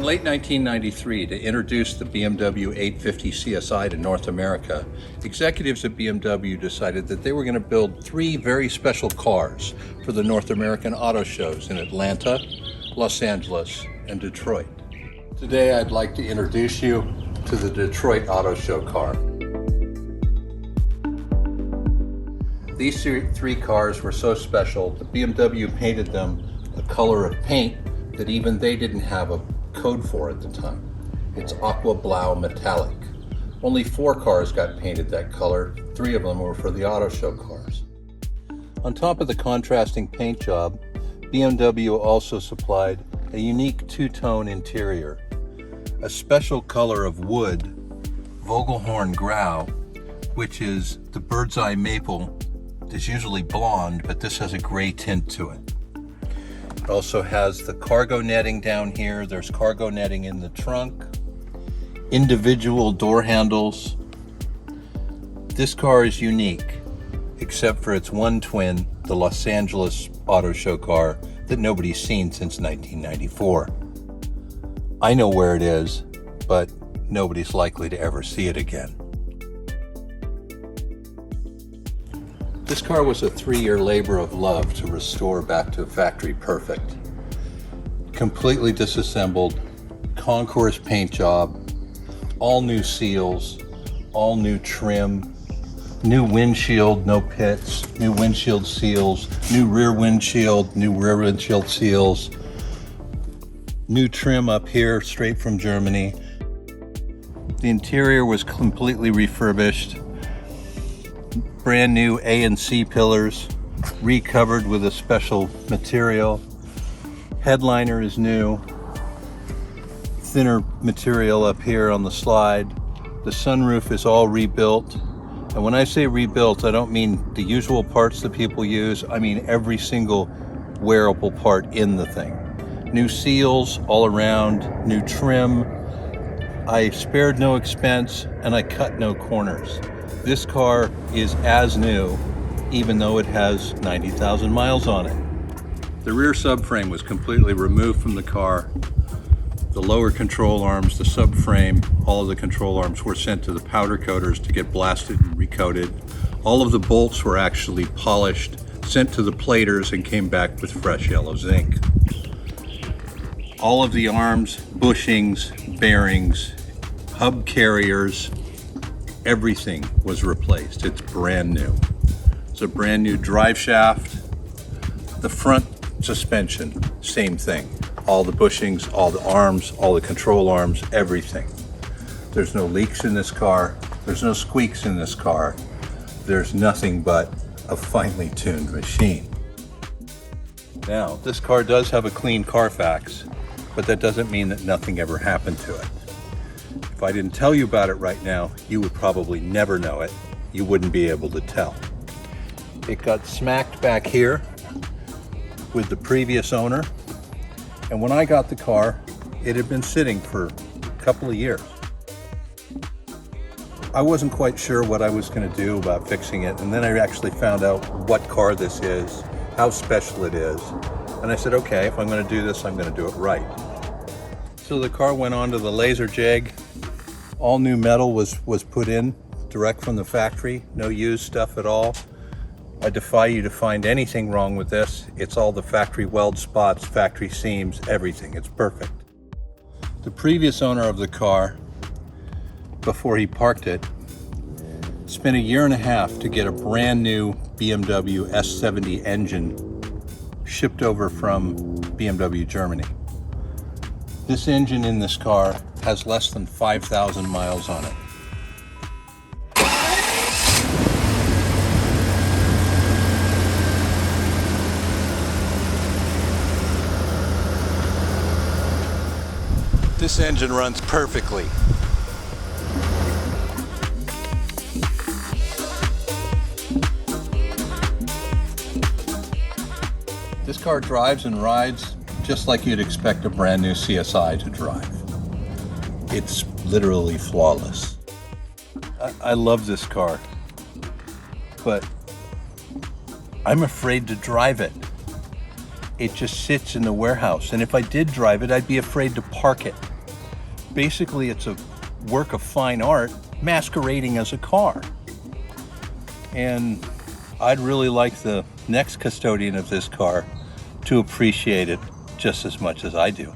late 1993, to introduce the BMW 850 CSI to North America, executives at BMW decided that they were going to build 3 very special cars for the North American auto shows in Atlanta, Los Angeles, and Detroit. Today, I'd like to introduce you to the Detroit Auto Show car. These 3 cars were so special that BMW painted them a color of paint that even they didn't have a code for at the time. It's aqua blau metallic. Only 4 cars got painted that color. 3 of them were for the auto show cars. On top of the contrasting paint job, BMW also supplied a unique 2-tone interior, a special color of wood, Vogelhorn Grau, which is the bird's eye maple. It's usually blonde, but this has a gray tint to it. It also has the cargo netting down here. There's cargo netting in the trunk, individual door handles. This car is unique, except for its one twin, the Los Angeles Auto Show car that nobody's seen since 1994. I know where it is, but nobody's likely to ever see it again. This car was a 3-year labor of love to restore back to factory perfect. Completely disassembled, concourse paint job, all new seals, all new trim, new windshield, no pits, new windshield seals, new rear windshield seals, new trim up here straight from Germany. The interior was completely refurbished. Brand new A and C pillars, recovered with a special material. Headliner is new. Thinner material up here on the slide. The sunroof is all rebuilt. And when I say rebuilt, I don't mean the usual parts that people use. I mean every single wearable part in the thing. New seals all around, new trim. I spared no expense and I cut no corners. This car is as new, even though it has 90,000 miles on it. The rear subframe was completely removed from the car. The lower control arms, the subframe, all of the control arms were sent to the powder coaters to get blasted and recoated. All of the bolts were actually polished, sent to the platers, and came back with fresh yellow zinc. All of the arms, bushings, bearings, hub carriers, everything was replaced. It's brand new. It's a brand new drive shaft. The front suspension, same thing. All the bushings, all the arms, all the control arms, everything. There's no leaks in this car. There's no squeaks in this car. There's nothing but a finely tuned machine. Now, this car does have a clean Carfax, but that doesn't mean that nothing ever happened to it. If I didn't tell you about it right now, you would probably never know it. You wouldn't be able to tell. It got smacked back here with the previous owner. And when I got the car, it had been sitting for a couple of years. I wasn't quite sure what I was going to do about fixing it. And then I actually found out what car this is, how special it is. And I said, okay, if I'm going to do this, I'm going to do it right. So the car went on to the laser jag. All new metal was put in direct from the factory, no used stuff at all. I defy you to find anything wrong with this. It's all the factory weld spots, factory seams, everything. It's perfect. The previous owner of the car, before he parked it, spent 1.5 years to get a brand new BMW S70 engine shipped over from BMW Germany. This engine in this car has less than 5,000 miles on it. This engine runs perfectly. This car drives and rides just like you'd expect a brand new CSI to drive. It's literally flawless. I love this car, but I'm afraid to drive it. It just sits in the warehouse, and if I did drive it, I'd be afraid to park it. Basically, it's a work of fine art masquerading as a car. And I'd really like the next custodian of this car to appreciate it just as much as I do.